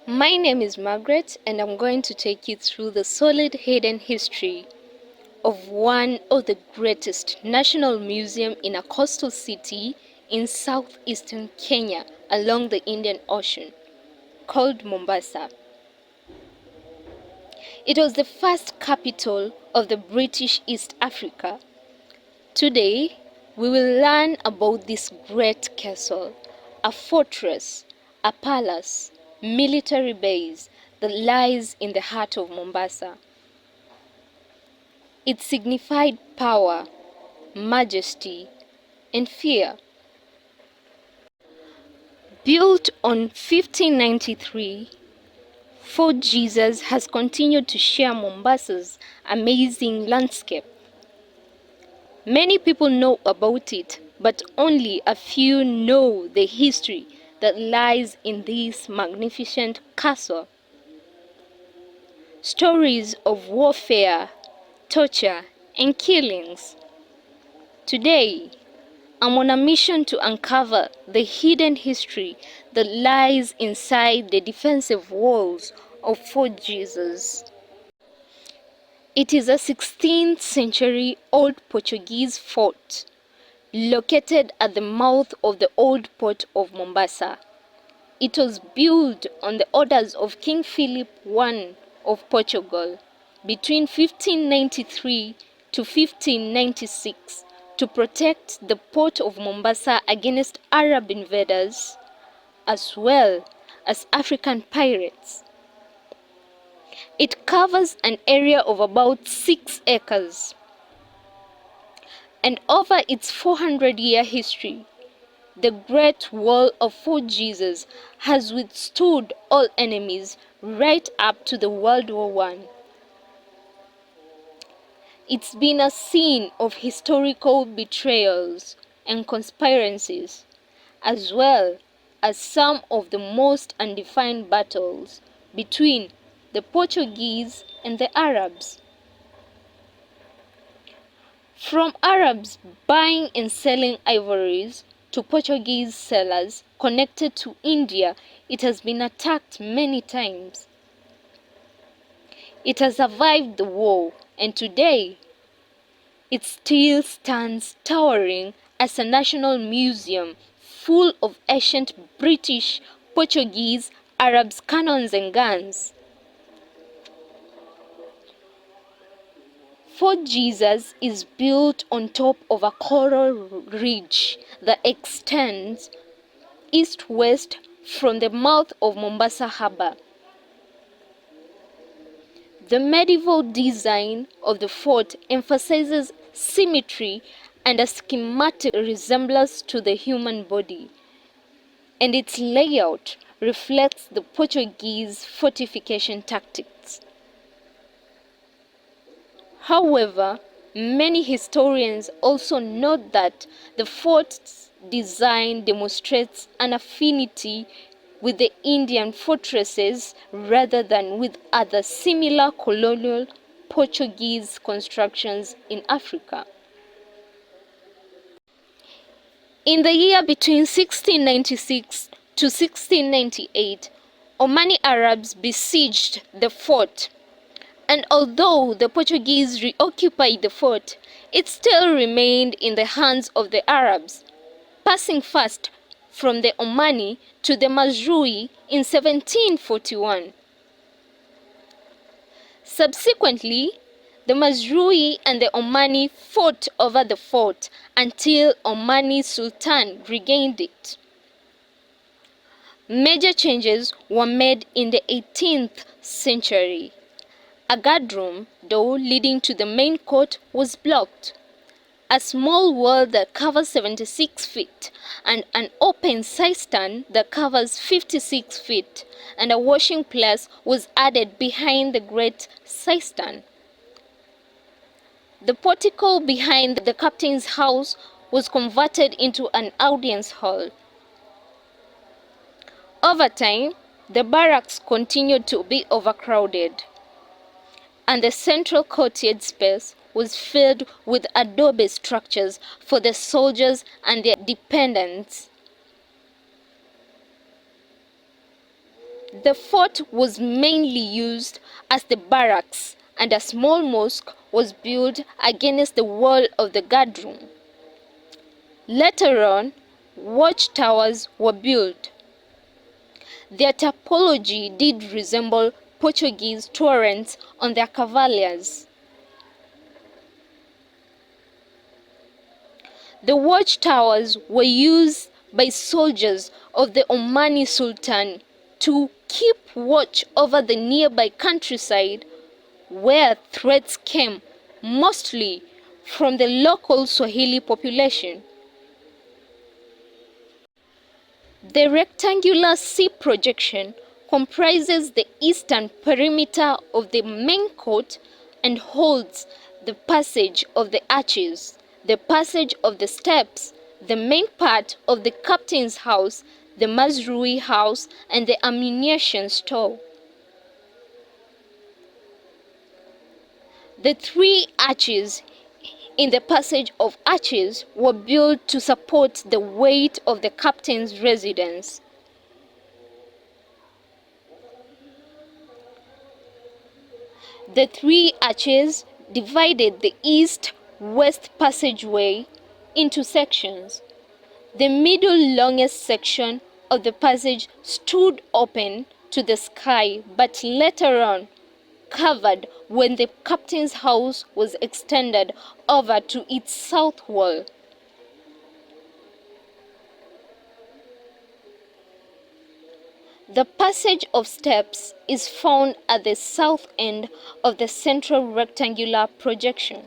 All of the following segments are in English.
My name is Margaret, and I'm going to take you through the solid hidden history of one of the greatest national museums in a coastal city in southeastern Kenya along the Indian Ocean, called Mombasa. It was the first capital of the British East Africa. Today, we will learn about this great castle, a fortress, a palace, military base that lies in the heart of Mombasa. It signified power, majesty, and fear. Built on 1593, Fort Jesus has continued to share Mombasa's amazing landscape. Many people know about it, but only a few know the history that lies in this magnificent castle. Stories of warfare, torture, and killings. Today, I'm on a mission to uncover the hidden history that lies inside the defensive walls of Fort Jesus. It is a 16th century old Portuguese fort located at the mouth of the old port of Mombasa. It was built on the orders of King Philip I of Portugal between 1593 to 1596 to protect the port of Mombasa against Arab invaders as well as African pirates. It covers an area of about 6 acres. And over its 400-year history, the Great Wall of Fort Jesus has withstood all enemies right up to the World War I. It's been a scene of historical betrayals and conspiracies, as well as some of the most undefined battles between the Portuguese and the Arabs. From Arabs buying and selling ivories to Portuguese sellers connected to India, it has been attacked many times. It has survived the war, and today it still stands towering as a national museum full of ancient British, Portuguese, Arabs, cannons and guns. Fort Jesus is built on top of a coral ridge that extends east-west from the mouth of Mombasa Harbour. The medieval design of the fort emphasizes symmetry and a schematic resemblance to the human body, and its layout reflects the Portuguese fortification tactics. However, many historians also note that the fort's design demonstrates an affinity with the Indian fortresses rather than with other similar colonial Portuguese constructions in Africa. In the year between 1696 to 1698, Omani Arabs besieged the fort. And although the Portuguese reoccupied the fort, it still remained in the hands of the Arabs, passing first from the Omani to the Mazrui in 1741. Subsequently, the Mazrui and the Omani fought over the fort until Omani Sultan regained it. Major changes were made in the 18th century. A guardroom door leading to the main court was blocked. A small wall that covers 76 feet and an open cistern that covers 56 feet and a washing place was added behind the great cistern. The portico behind the captain's house was converted into an audience hall. Over time, the barracks continued to be overcrowded, and the central courtyard space was filled with adobe structures for the soldiers and their dependents. The fort was mainly used as the barracks, and a small mosque was built against the wall of the guardroom. Later on, watchtowers were built. Their topology did resemble Portuguese torrents on their cavaliers. The watchtowers were used by soldiers of the Omani Sultan to keep watch over the nearby countryside, where threats came mostly from the local Swahili population. The rectangular sea projection comprises the eastern perimeter of the main court and holds the passage of the arches, the passage of the steps, the main part of the captain's house, the Mazrui house, and the ammunition store. The three arches in the passage of arches were built to support the weight of the captain's residence. The three arches divided the east-west passageway into sections. The middle longest section of the passage stood open to the sky, but later on covered when the captain's house was extended over to its south wall. The passage of steps is found at the south end of the central rectangular projection.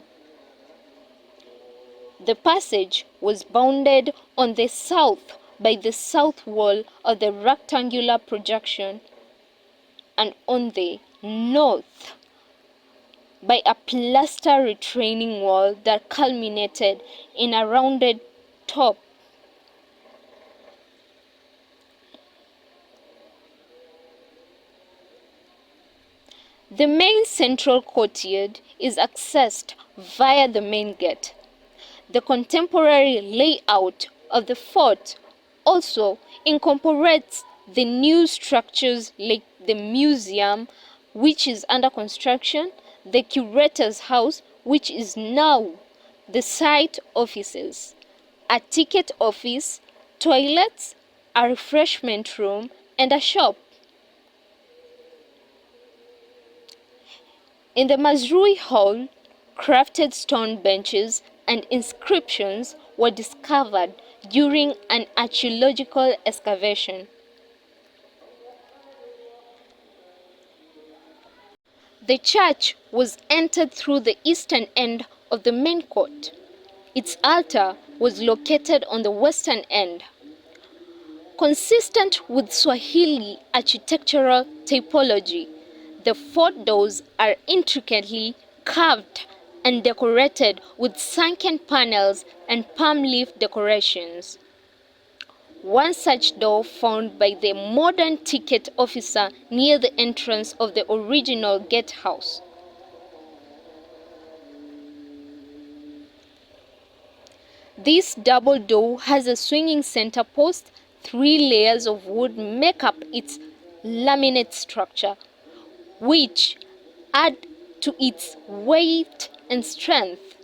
The passage was bounded on the south by the south wall of the rectangular projection and on the north by a plaster retaining wall that culminated in a rounded top. The main central courtyard is accessed via the main gate. The contemporary layout of the fort also incorporates the new structures like the museum, which is under construction, the curator's house, which is now the site offices, a ticket office, toilets, a refreshment room, and a shop. In the Mazrui Hall, crafted stone benches and inscriptions were discovered during an archaeological excavation. The church was entered through the eastern end of the main court. Its altar was located on the western end. Consistent with Swahili architectural typology, the fort doors are intricately carved and decorated with sunken panels and palm leaf decorations. One such door found by the modern ticket officer near the entrance of the original gatehouse. This double door has a swinging center post. 3 layers of wood make up its laminate structure, which add to its weight and strength.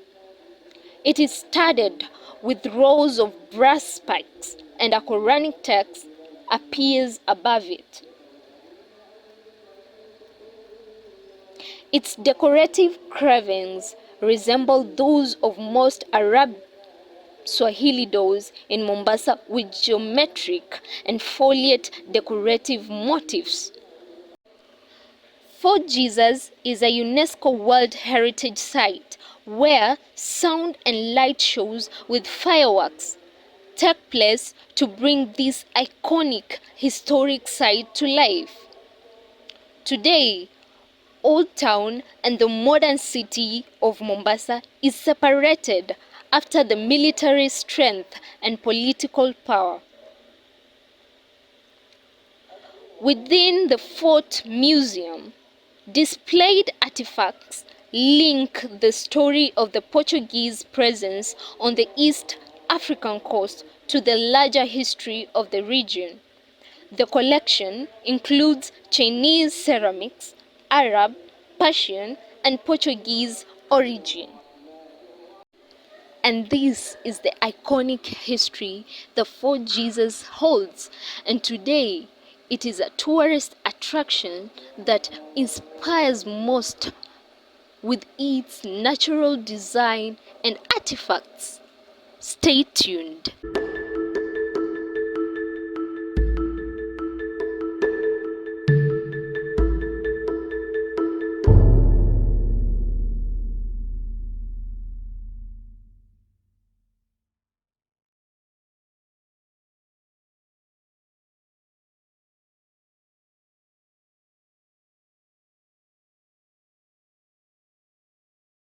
It is studded with rows of brass spikes, and a Quranic text appears above it. Its decorative carvings resemble those of most Arab Swahili doors in Mombasa, with geometric and foliate decorative motifs. Fort Jesus is a UNESCO World Heritage Site where sound and light shows with fireworks take place to bring this iconic historic site to life. Today, Old Town and the modern city of Mombasa is separated after the military strength and political power. Within the Fort Museum, displayed artifacts link the story of the Portuguese presence on the East African coast to the larger history of the region. The collection includes Chinese ceramics, Arab, Persian, and Portuguese origin. And this is the iconic history the Fort Jesus holds, and today it is a tourist attraction that inspires most with its natural design and artifacts. Stay tuned.